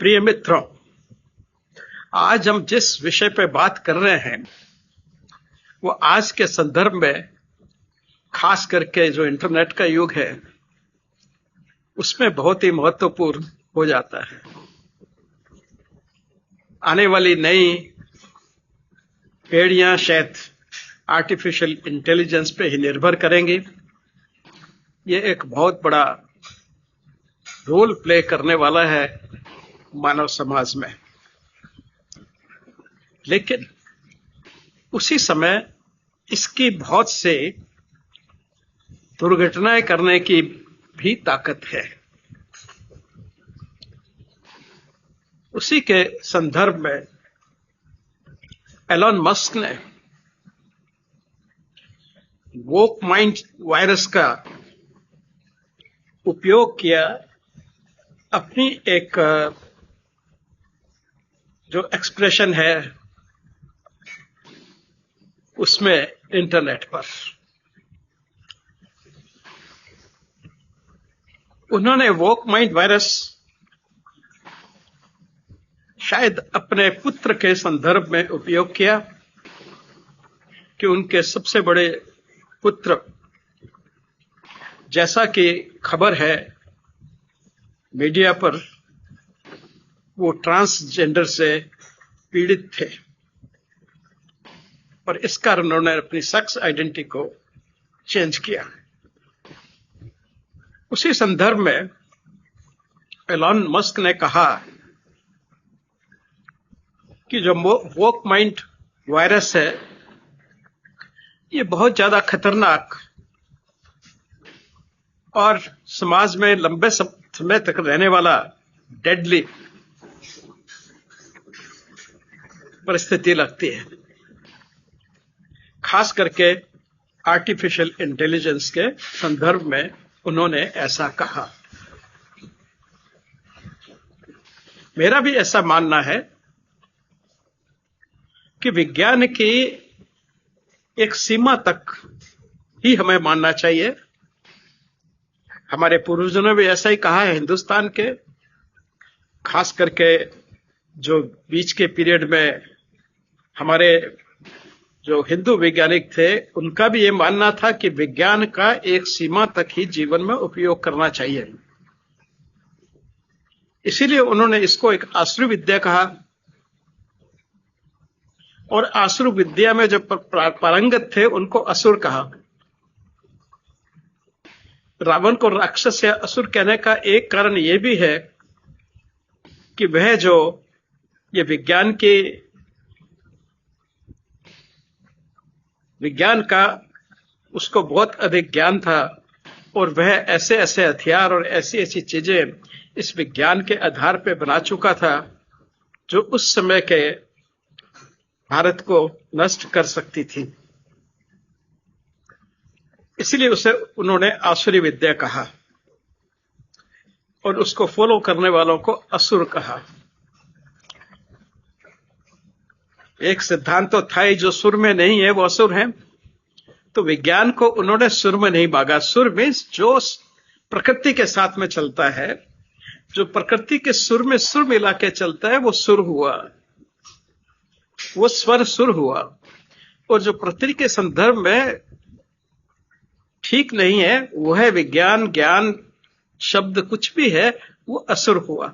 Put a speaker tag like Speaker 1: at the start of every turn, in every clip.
Speaker 1: प्रिय मित्रों, आज हम जिस विषय पर बात कर रहे हैं वो आज के संदर्भ में, खास करके जो इंटरनेट का युग है उसमें बहुत ही महत्वपूर्ण हो जाता है। आने वाली नई पीढ़ियां शायद आर्टिफिशियल इंटेलिजेंस पे ही निर्भर करेंगी। ये एक बहुत बड़ा रोल प्ले करने वाला है मानव समाज में, लेकिन उसी समय इसकी बहुत से दुर्घटनाएं करने की भी ताकत है। उसी के संदर्भ में एलन मस्क ने वोक माइंड वायरस का उपयोग किया अपनी एक जो एक्सप्रेशन है उसमें इंटरनेट पर। उन्होंने वोक माइंड वायरस शायद अपने पुत्र के संदर्भ में उपयोग किया कि उनके सबसे बड़े पुत्र, जैसा कि खबर है मीडिया पर, वो ट्रांसजेंडर से पीड़ित थे और इस कारण उन्होंने अपनी सेक्स आइडेंटिटी को चेंज किया। उसी संदर्भ में एलन मस्क ने कहा कि जो वोक माइंड वायरस है ये बहुत ज्यादा खतरनाक और समाज में लंबे समय तक रहने वाला डेडली परिस्थिति लगती है, खास करके आर्टिफिशियल इंटेलिजेंस के संदर्भ में उन्होंने ऐसा कहा। मेरा भी ऐसा मानना है कि विज्ञान की एक सीमा तक ही हमें मानना चाहिए। हमारे पूर्वजों ने भी ऐसा ही कहा है। हिंदुस्तान के खास करके जो बीच के पीरियड में हमारे जो हिंदू वैज्ञानिक थे उनका भी ये मानना था कि विज्ञान का एक सीमा तक ही जीवन में उपयोग करना चाहिए। इसीलिए उन्होंने इसको एक आसुरी विद्या कहा और आसुर विद्या में जो पारंगत थे उनको असुर कहा। रावण को राक्षस या असुर कहने का एक कारण यह भी है कि वह जो ये विज्ञान का उसको बहुत अधिक ज्ञान था और वह ऐसे ऐसे हथियार और ऐसी ऐसी चीजें इस विज्ञान के आधार पर बना चुका था जो उस समय के भारत को नष्ट कर सकती थी। इसलिए उसे उन्होंने आसुरी विद्या कहा और उसको फॉलो करने वालों को असुर कहा। एक सिद्धांत तो था ही, जो सुर में नहीं है वो असुर है। तो विज्ञान को उन्होंने सुर में नहीं भागा। सुर मीन्स जो प्रकृति के साथ में चलता है, जो प्रकृति के सुर में सुर मिला के चलता है वो सुर हुआ, वो स्वर सुर हुआ। और जो प्रकृति के संदर्भ में ठीक नहीं है वो है विज्ञान, ज्ञान शब्द कुछ भी है, वो असुर हुआ।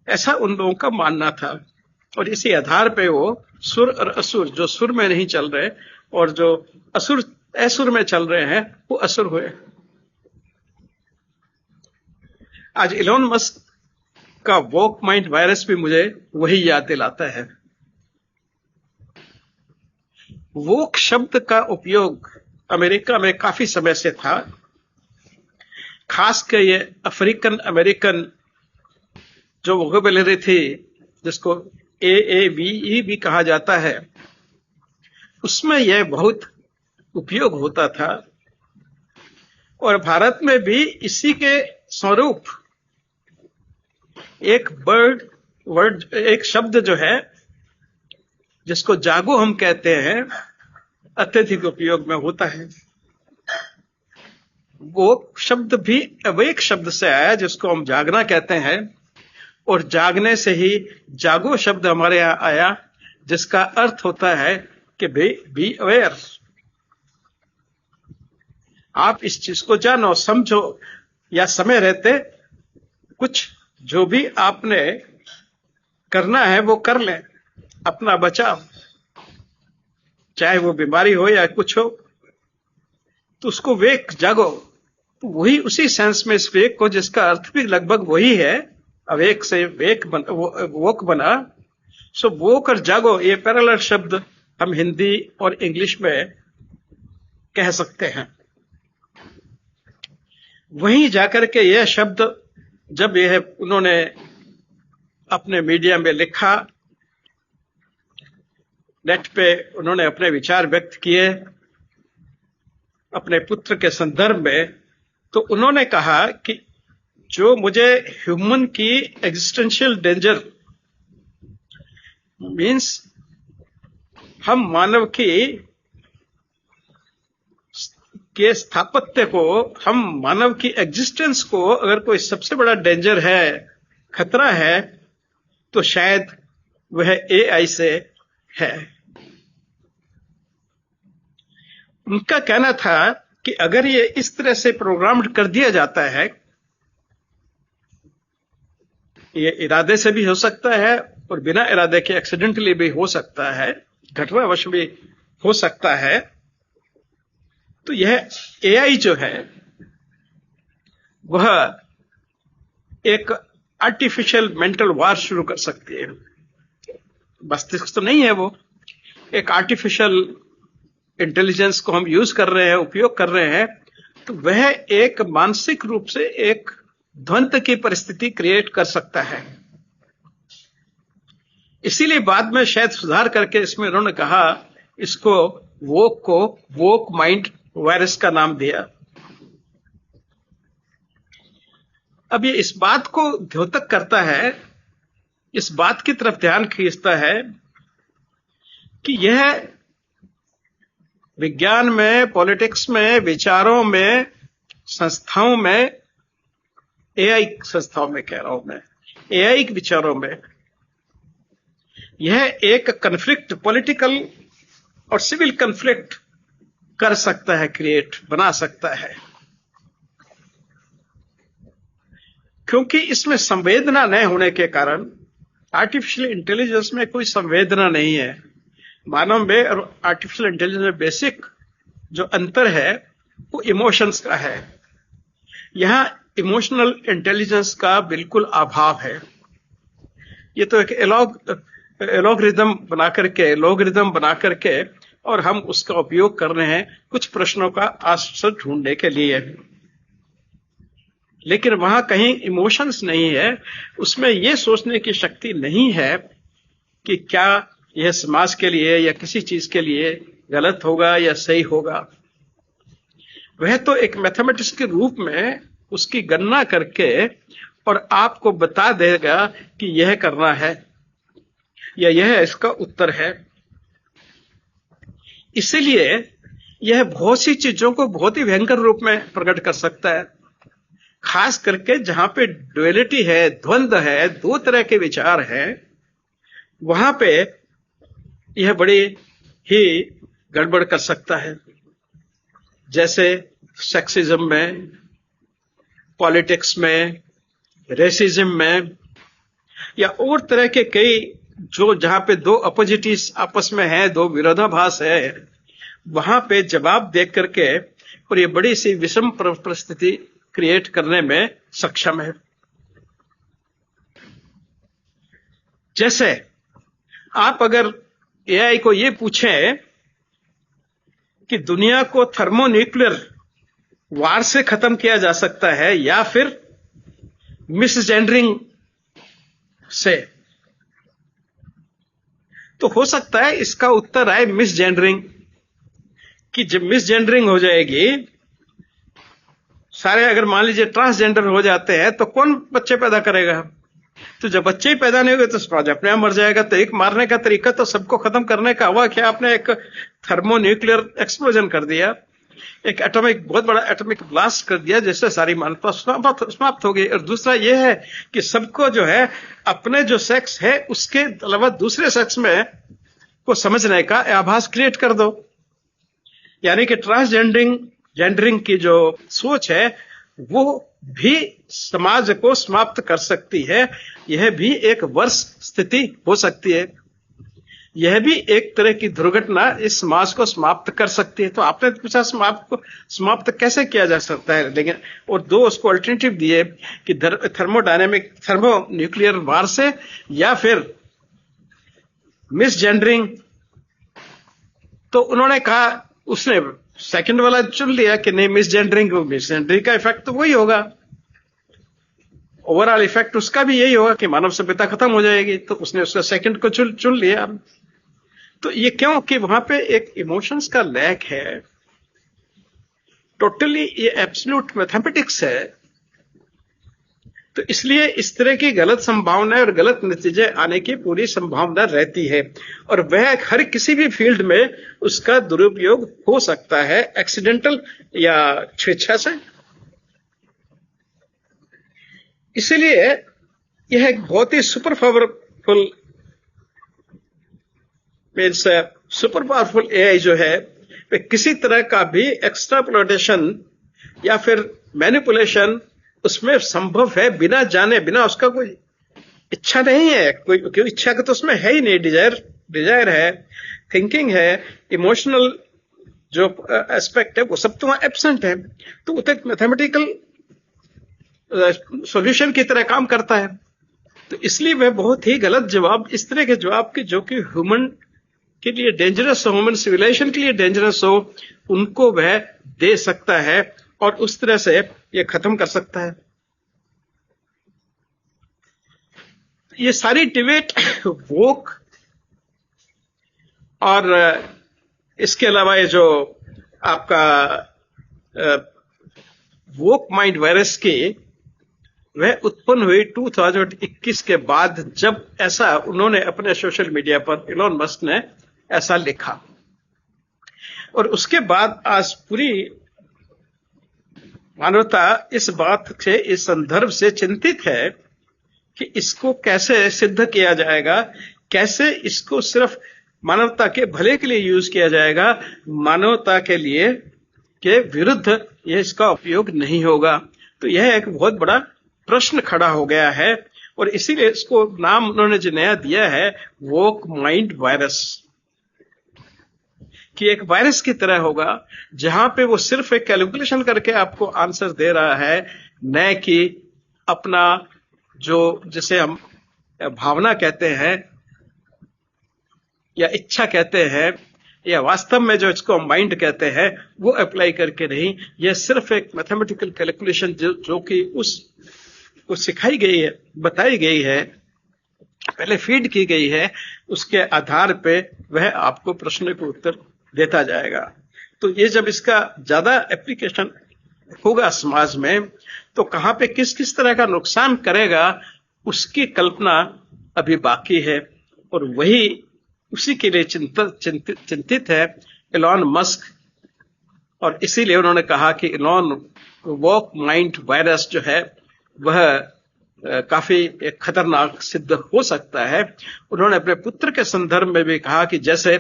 Speaker 1: ऐसा उन लोगों का मानना था और इसी आधार पे वो सुर और असुर, जो सुर में नहीं चल रहे और जो असुर में चल रहे हैं, वो असुर हुए। आज एलन मस्क का वोक माइंड वायरस भी मुझे वही याद दिलाता है। वोक शब्द का उपयोग अमेरिका में काफी समय से था। खास कर ये अफ्रीकन अमेरिकन जो वोकेबुलरी थी, जिसको AAVE भी कहा जाता है, उसमें यह बहुत उपयोग होता था। और भारत में भी इसी के स्वरूप एक शब्द जो है जिसको जागो हम कहते हैं, अत्यधिक उपयोग में होता है। वो शब्द भी अवेक शब्द से आया जिसको हम जागना कहते हैं। और जागने से ही जागो शब्द हमारे यहां आया, जिसका अर्थ होता है कि बी अवेयर। आप इस चीज को जानो, समझो, या समय रहते कुछ जो भी आपने करना है वो कर लें, अपना बचाव, चाहे वो बीमारी हो या कुछ हो, तो उसको वेक, जागो। तो वही उसी सेंस में इस वेक को, जिसका अर्थ भी लगभग वही है, अवेक से वेक वोक बना। सो वोक और जागो, ये पैरेलल शब्द हम हिंदी और इंग्लिश में कह सकते हैं। वहीं जाकर के यह शब्द जब यह उन्होंने अपने मीडिया में लिखा, नेट पे उन्होंने अपने विचार व्यक्त किए अपने पुत्र के संदर्भ में, तो उन्होंने कहा कि जो मुझे ह्यूमन की एग्जिस्टेंशियल डेंजर मीन्स हम मानव के स्थापत्य को, हम मानव की एग्जिस्टेंस को अगर कोई सबसे बड़ा डेंजर है, खतरा है, तो शायद वह एआई से है। उनका कहना था कि अगर ये इस तरह से प्रोग्राम्ड कर दिया जाता है, ये इरादे से भी हो सकता है और बिना इरादे के एक्सीडेंटली भी हो सकता है, घटनावश भी हो सकता है, तो यह एआई जो है वह एक आर्टिफिशियल मेंटल वार शुरू कर सकती है। मस्तिष्क तो नहीं है वो, एक आर्टिफिशियल इंटेलिजेंस को हम यूज कर रहे हैं, उपयोग कर रहे हैं, तो वह एक मानसिक रूप से एक द्वंद्व की परिस्थिति क्रिएट कर सकता है। इसीलिए बाद में शायद सुधार करके इसमें उन्होंने कहा, इसको वोक माइंड वायरस का नाम दिया। अब ये इस बात को द्योतक करता है, इस बात की तरफ ध्यान खींचता है कि यह विज्ञान में, पॉलिटिक्स में, विचारों में, संस्थाओं में, एआई संस्थाओं में कह रहा हूं मैं, एआई के विचारों में यह एक कन्फ्लिक्ट, पॉलिटिकल और सिविल कन्फ्लिक्ट कर सकता है, क्रिएट बना सकता है, क्योंकि इसमें संवेदना न होने के कारण, आर्टिफिशियल इंटेलिजेंस में कोई संवेदना नहीं है। मानव में और आर्टिफिशियल इंटेलिजेंस में बेसिक जो अंतर है वो इमोशंस का है। यहां इमोशनल इंटेलिजेंस का बिल्कुल अभाव है। ये तो एक लॉगरिदम बना करके और हम उसका उपयोग कर रहे हैं कुछ प्रश्नों का आंसर ढूंढने के लिए, लेकिन वहां कहीं इमोशंस नहीं है, उसमें यह सोचने की शक्ति नहीं है कि क्या यह समाज के लिए या किसी चीज के लिए गलत होगा या सही होगा। वह तो एक मैथमेटिक्स के रूप में उसकी गणना करके और आपको बता देगा कि यह करना है या यह इसका उत्तर है। इसलिए यह बहुत सी चीजों को बहुत ही भयंकर रूप में प्रकट कर सकता है, खास करके जहां पे ड्युअलिटी है, द्वंद्व है, दो तरह के विचार हैं, वहां पे यह बड़ी ही गड़बड़ कर सकता है। जैसे सेक्सिज्म में, पॉलिटिक्स में, रेसिज्म में, या और तरह के कई जो जहां पे दो अपोजिटिस आपस में है, दो विरोधाभास है, वहां पे जवाब देख करके और ये बड़ी सी विषम परिस्थिति क्रिएट करने में सक्षम है। जैसे आप अगर एआई को ये पूछें कि दुनिया को थर्मोन्यूक्लियर वार से खत्म किया जा सकता है या फिर मिसजेंडरिंग से, तो हो सकता है इसका उत्तर आए मिसजेंडरिंग, कि जब मिसजेंडरिंग हो जाएगी, सारे अगर मान लीजिए ट्रांसजेंडर हो जाते हैं, तो कौन बच्चे पैदा करेगा? तो जब बच्चे ही पैदा नहीं होंगे तो समाज अपने आप मर जाएगा। तो एक मारने का तरीका तो सबको खत्म करने का हुआ कि आपने एक थर्मोन्यूक्लियर एक्सप्लोजन कर दिया, एक एटॉमिक, बहुत बड़ा एटॉमिक ब्लास्ट कर दिया, जिससे सारी मानवता समाप्त हो गई। और दूसरा यह है कि सबको जो है अपने जो सेक्स है उसके अलावा दूसरे सेक्स में को समझने का आभास क्रिएट कर दो। यानी कि जेंडरिंग की जो सोच है वो भी समाज को समाप्त कर सकती है। यह भी एक वर्ष स्थिति हो सकती है। यह भी एक तरह की दुर्घटना इस समाज को समाप्त कर सकती है। तो आपने पूछा समाप्त कैसे किया जा सकता है, लेकिन और दो उसको अल्टरनेटिव दिए कि थर्मो न्यूक्लियर वार से या फिर मिसजेंडरिंग। तो उन्होंने कहा, उसने सेकंड वाला चुन लिया कि नहीं, मिसजेंडरिंग का इफेक्ट तो वही होगा, ओवरऑल इफेक्ट उसका भी यही होगा कि मानव सभ्यता खत्म हो जाएगी। तो उसने उसका सेकंड को चुन लिया। तो ये क्यों कि वहां पे एक इमोशंस का लैक है, टोटली ये एब्सोल्यूट मैथमेटिक्स है। तो इसलिए इस तरह की गलत संभावनाएं और गलत नतीजे आने की पूरी संभावना रहती है, और वह हर किसी भी फील्ड में उसका दुरुपयोग हो सकता है, एक्सीडेंटल या स्वेच्छा से। इसलिए यह एक बहुत ही सुपर पावरफुल एआई जो है, वे किसी तरह का भी एक्सट्रापोलेशन या फिर मैनिपुलेशन उसमें संभव है, बिना जाने, बिना उसका कोई इच्छा नहीं है। कोई इच्छा का तो उसमें है ही नहीं। डिजायर है, थिंकिंग है, इमोशनल जो एस्पेक्ट है वो सब तो वहां एब्सेंट है। तो वो एक मैथमेटिकल सॉल्यूशन की तरह काम करता है। तो इसलिए वह बहुत ही गलत जवाब, इस तरह के जवाब के जो कि ह्यूमन के लिए डेंजरस हो, ह्यूमन सिविलाइजेशन के लिए डेंजरस हो, उनको वह दे सकता है और उस तरह से यह खत्म कर सकता है। ये सारी डिबेट वोक और इसके अलावा ये जो आपका वोक माइंड वायरस की, वह उत्पन्न हुई 2021 के बाद, जब ऐसा उन्होंने अपने सोशल मीडिया पर, इलॉन मस्क ने ऐसा लिखा। और उसके बाद आज पूरी मानवता इस बात से, इस संदर्भ से चिंतित है कि इसको कैसे सिद्ध किया जाएगा, कैसे इसको सिर्फ मानवता के भले के लिए यूज किया जाएगा, मानवता के लिए के विरुद्ध यह इसका उपयोग नहीं होगा। तो यह एक बहुत बड़ा प्रश्न खड़ा हो गया है, और इसीलिए इसको नाम उन्होंने जो नया दिया है, वोक माइंड वायरस, कि एक वायरस की तरह होगा जहां पे वो सिर्फ एक कैलकुलेशन करके आपको आंसर दे रहा है, न कि अपना जो, जिसे हम भावना कहते हैं या इच्छा कहते हैं, या वास्तव में जो इसको माइंड कहते हैं, वो अप्लाई करके नहीं। यह सिर्फ एक मैथमेटिकल कैलकुलेशन जो कि उसको सिखाई गई है, बताई गई है, पहले फीड की गई है, उसके आधार पे वह आपको प्रश्न को उत्तर देता जाएगा। तो ये जब इसका ज्यादा एप्लीकेशन होगा समाज में, तो कहां पे किस किस तरह का नुकसान करेगा उसकी कल्पना अभी बाकी है, और वही उसी के लिए चिंतित है इलॉन मस्क। और इसीलिए उन्होंने कहा कि इलॉन वोक माइंड वायरस जो है वह काफी खतरनाक सिद्ध हो सकता है। उन्होंने अपने पुत्र के संदर्भ में भी कहा कि जैसे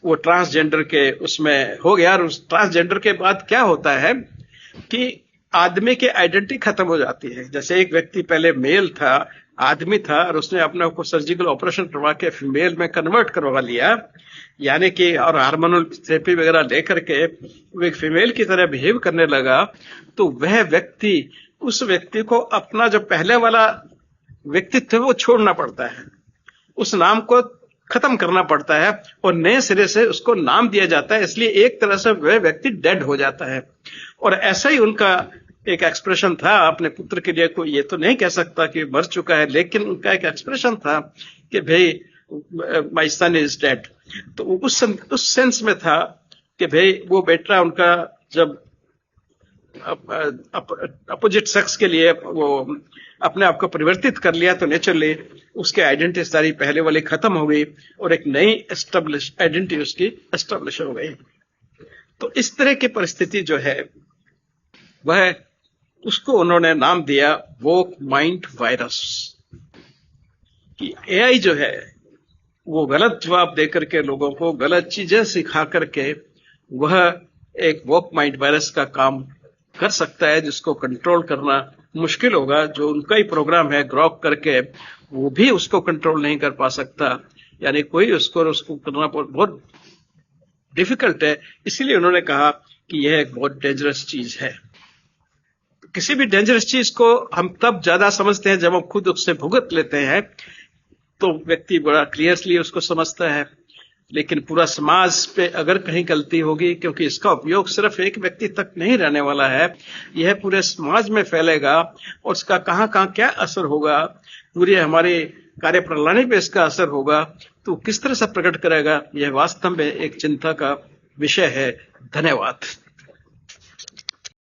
Speaker 1: वो ट्रांसजेंडर के उसमें हो गया, और उस ट्रांसजेंडर के बाद क्या होता है कि आदमी की आइडेंटिटी खत्म हो जाती है। जैसे एक व्यक्ति पहले मेल था, आदमी था, और उसने अपने को सर्जिकल ऑपरेशन करवा के फीमेल में कन्वर्ट करवा लिया, यानी कि और हार्मोनल थेरेपी वगैरह लेकर के वो एक फीमेल की तरह बिहेव करने लगा। तो वह व्यक्ति, उस व्यक्ति को अपना जो पहले वाला व्यक्तित्व वो छोड़ना पड़ता है, उस नाम को खत्म करना पड़ता है और नए सिरे से उसको नाम दिया जाता है। इसलिए एक तरह से वह व्यक्ति डेड हो जाता है। और ऐसा ही उनका एक एक्सप्रेशन था अपने पुत्र के लिए। कोई ये तो नहीं कह सकता कि मर चुका है, लेकिन उनका एक एक्सप्रेशन था कि भाई माय सन इज डेड। तो उस सेंस में था कि भाई वो बेटा उनका जब अपोजिट सेक्स के लिए वो अपने आप को परिवर्तित कर लिया, तो नेचुरली उसके आइडेंटिटी सारी पहले वाली खत्म हो गई और एक नई एस्टेब्लिश आइडेंटिटी उसकी एस्टेब्लिश हो गई। तो इस तरह की परिस्थिति जो है वह, उसको उन्होंने नाम दिया वोक माइंड वायरस। कि एआई जो है वो गलत जवाब देकर के लोगों को गलत चीजें सिखा करके वह एक वोक माइंड वायरस का काम कर सकता है, जिसको कंट्रोल करना मुश्किल होगा। जो उनका ही प्रोग्राम है ग्रॉक करके, वो भी उसको कंट्रोल नहीं कर पा सकता, यानी कोई उसको करना बहुत डिफिकल्ट है। इसीलिए उन्होंने कहा कि यह एक बहुत डेंजरस चीज है। किसी भी डेंजरस चीज को हम तब ज्यादा समझते हैं जब हम खुद उससे भुगत लेते हैं, तो व्यक्ति बड़ा क्लियरली उसको समझता है। लेकिन पूरा समाज पे अगर कहीं गलती होगी, क्योंकि इसका उपयोग सिर्फ एक व्यक्ति तक नहीं रहने वाला है, यह पूरे समाज में फैलेगा और उसका कहां कहां क्या असर होगा, पूरी हमारी कार्यप्रणाली पे इसका असर होगा, तो किस तरह से प्रकट करेगा, यह वास्तव में एक चिंता का विषय है। धन्यवाद।